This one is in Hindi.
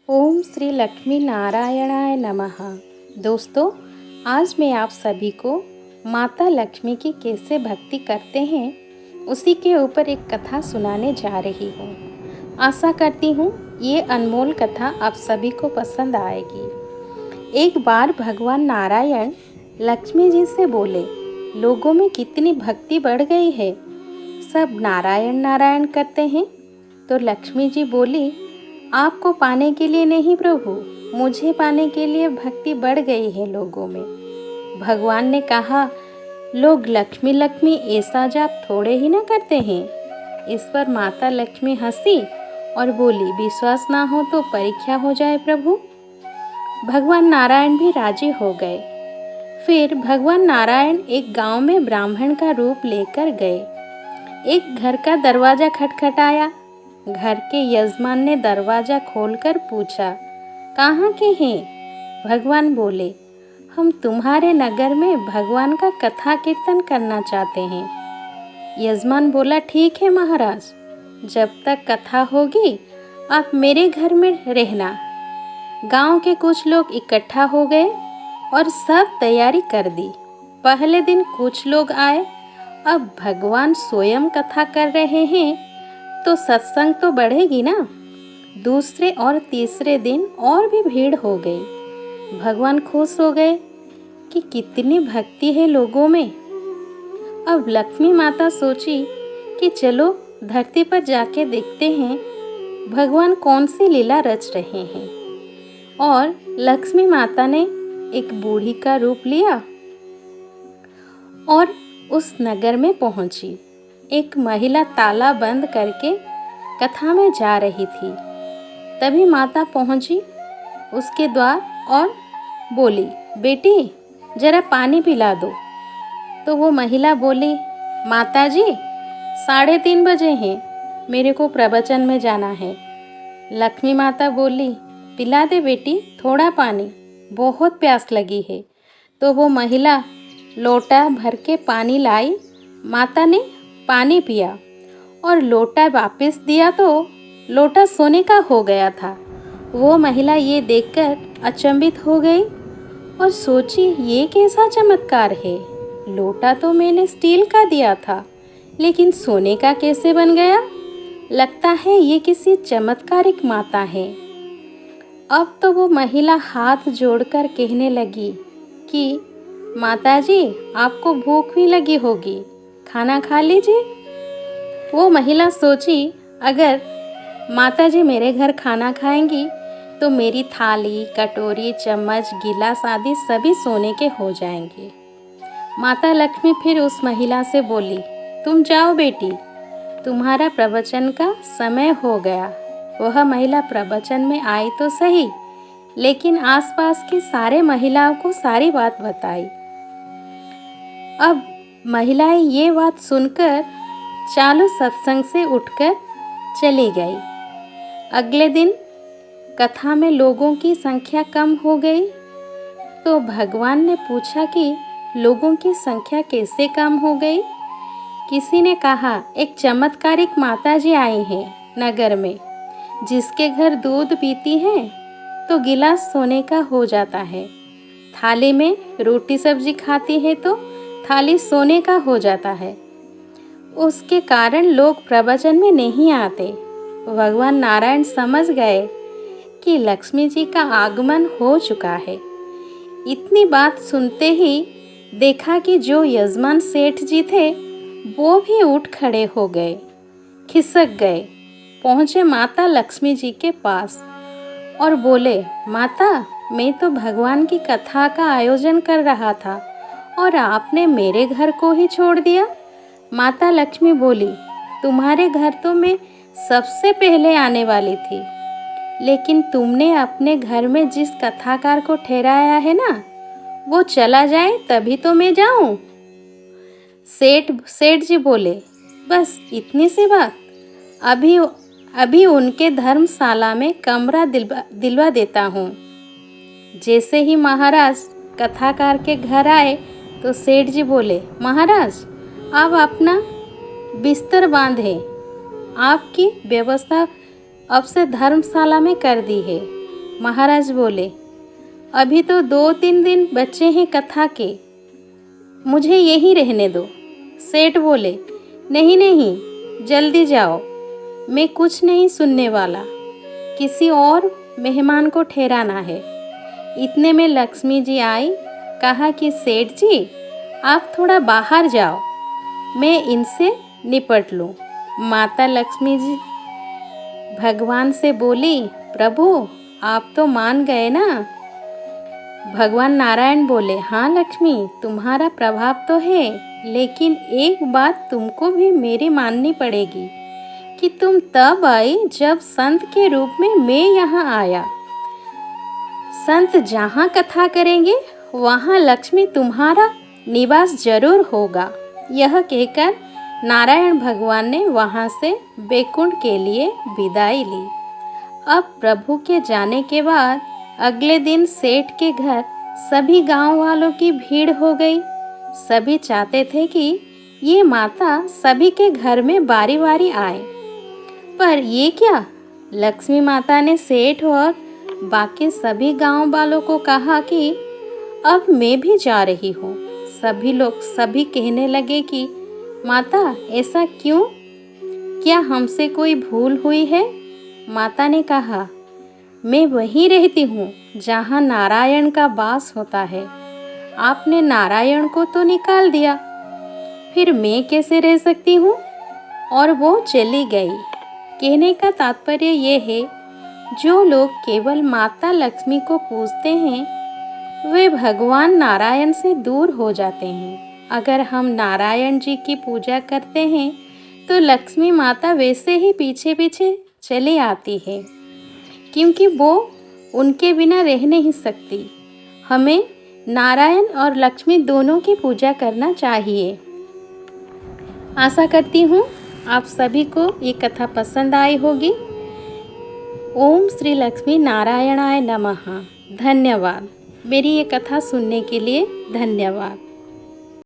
ओम श्री लक्ष्मी नारायणाय नमः। दोस्तों, आज मैं आप सभी को माता लक्ष्मी की कैसे भक्ति करते हैं उसी के ऊपर एक कथा सुनाने जा रही हूँ। आशा करती हूँ ये अनमोल कथा आप सभी को पसंद आएगी। एक बार भगवान नारायण लक्ष्मी जी से बोले, लोगों में कितनी भक्ति बढ़ गई है, सब नारायण नारायण करते हैं। तो लक्ष्मी जी बोली, आपको पाने के लिए नहीं प्रभु, मुझे पाने के लिए भक्ति बढ़ गई है लोगों में। भगवान ने कहा, लोग लक्ष्मी लक्ष्मी ऐसा जाप थोड़े ही ना करते हैं। इस पर माता लक्ष्मी हंसी और बोली, विश्वास ना हो तो परीक्षा हो जाए प्रभु। भगवान नारायण भी राजी हो गए। फिर भगवान नारायण एक गांव में ब्राह्मण का रूप लेकर गए। एक घर का दरवाजा खटखटाया। घर के यजमान ने दरवाजा खोलकर पूछा, कहाँ के हैं? भगवान बोले, हम तुम्हारे नगर में भगवान का कथा कीर्तन करना चाहते हैं। यजमान बोला, ठीक है महाराज, जब तक कथा होगी आप मेरे घर में रहना। गांव के कुछ लोग इकट्ठा हो गए और सब तैयारी कर दी। पहले दिन कुछ लोग आए। अब भगवान स्वयं कथा कर रहे हैं तो सत्संग तो बढ़ेगी ना। दूसरे और तीसरे दिन और भी भीड़ हो गई। भगवान खुश हो गए कि कितनी भक्ति है लोगों में। अब लक्ष्मी माता सोची कि चलो धरती पर जाके देखते हैं भगवान कौन सी लीला रच रहे हैं। और लक्ष्मी माता ने एक बूढ़ी का रूप लिया और उस नगर में पहुंची। एक महिला ताला बंद करके कथा में जा रही थी। तभी माता पहुंची उसके द्वार और बोली, बेटी जरा पानी पिला दो। तो वो महिला बोली, माता जी 3:30 बजे हैं, मेरे को प्रवचन में जाना है। लक्ष्मी माता बोली, पिला दे बेटी थोड़ा पानी, बहुत प्यास लगी है। तो वो महिला लोटा भर के पानी लाई। माता ने पानी पिया और लोटा वापस दिया तो लोटा सोने का हो गया था। वो महिला ये देखकर अचंभित हो गई और सोची, ये कैसा चमत्कार है? लोटा तो मैंने स्टील का दिया था, लेकिन सोने का कैसे बन गया? लगता है ये किसी चमत्कारिक माता है। अब तो वो महिला हाथ जोड़कर कहने लगी कि माता जी, आपको भूख भी लगी होगी, खाना खा लीजिए। वो महिला सोची, अगर माता जी मेरे घर खाना खाएंगी तो मेरी थाली, कटोरी, चम्मच, गिलास आदि सभी सोने के हो जाएंगे। माता लक्ष्मी फिर उस महिला से बोली, तुम जाओ बेटी, तुम्हारा प्रवचन का समय हो गया। वह महिला प्रवचन में आई तो सही, लेकिन आसपास की सारे महिलाओं को सारी बात बताई। अब महिलाएं ये बात सुनकर चालू सत्संग से उठकर चली गई। अगले दिन कथा में लोगों की संख्या कम हो गई। तो भगवान ने पूछा कि लोगों की संख्या कैसे कम हो गई? किसी ने कहा, एक चमत्कारिक माताजी आई हैं नगर में, जिसके घर दूध पीती हैं तो गिलास सोने का हो जाता है, थाली में रोटी सब्जी खाती है तो थाली सोने का हो जाता है। उसके कारण लोग प्रवचन में नहीं आते। भगवान नारायण समझ गए कि लक्ष्मी जी का आगमन हो चुका है। इतनी बात सुनते ही देखा कि जो यजमान सेठ जी थे वो भी उठ खड़े हो गए, खिसक गए, पहुँचे माता लक्ष्मी जी के पास और बोले, माता, मैं तो भगवान की कथा का आयोजन कर रहा था और आपने मेरे घर को ही छोड़ दिया। माता लक्ष्मी बोली, तुम्हारे घर तो मैं सबसे पहले आने वाली थी, लेकिन तुमने अपने घर में जिस कथाकार को ठहराया है ना, वो चला जाए तभी तो मैं जाऊं। सेठ जी बोले, बस इतनी सी बात, अभी उनके धर्मशाला में कमरा दिलवा देता हूँ। जैसे ही महाराज कथाकार के घर आए तो सेठ जी बोले, महाराज आप अपना बिस्तर बांधे, आपकी व्यवस्था अब से धर्मशाला में कर दी है। महाराज बोले, अभी तो 2-3 दिन बचे हैं कथा के, मुझे यहीं रहने दो। सेठ बोले, नहीं नहीं, जल्दी जाओ, मैं कुछ नहीं सुनने वाला, किसी और मेहमान को ठहराना है। इतने में लक्ष्मी जी आई, कहा कि सेठ जी आप थोड़ा बाहर जाओ, मैं इनसे निपट लूँ। माता लक्ष्मी जी भगवान से बोली, प्रभु आप तो मान गए ना। भगवान नारायण बोले, हाँ लक्ष्मी, तुम्हारा प्रभाव तो है, लेकिन एक बात तुमको भी मेरी माननी पड़ेगी कि तुम तब आई जब संत के रूप में मैं यहाँ आया। संत जहाँ कथा करेंगे वहाँ लक्ष्मी तुम्हारा निवास जरूर होगा। यह कहकर नारायण भगवान ने वहाँ से बैकुंठ के लिए विदाई ली। अब प्रभु के जाने के बाद अगले दिन सेठ के घर सभी गांव वालों की भीड़ हो गई। सभी चाहते थे कि ये माता सभी के घर में बारी बारी आए, पर ये क्या, लक्ष्मी माता ने सेठ और बाकी सभी गांव वालों को कहा कि अब मैं भी जा रही हूँ। सभी कहने लगे कि माता ऐसा क्यों, क्या हमसे कोई भूल हुई है? माता ने कहा, मैं वहीं रहती हूँ जहाँ नारायण का वास होता है। आपने नारायण को तो निकाल दिया, फिर मैं कैसे रह सकती हूँ? और वो चली गई। कहने का तात्पर्य ये है, जो लोग केवल माता लक्ष्मी को पूजते हैं वे भगवान नारायण से दूर हो जाते हैं। अगर हम नारायण जी की पूजा करते हैं तो लक्ष्मी माता वैसे ही पीछे पीछे चली आती है, क्योंकि वो उनके बिना रह नहीं सकती। हमें नारायण और लक्ष्मी दोनों की पूजा करना चाहिए। आशा करती हूँ आप सभी को ये कथा पसंद आई होगी। ओम श्री लक्ष्मी नारायणाय नमः। धन्यवाद। मेरी ये कथा सुनने के लिए धन्यवाद।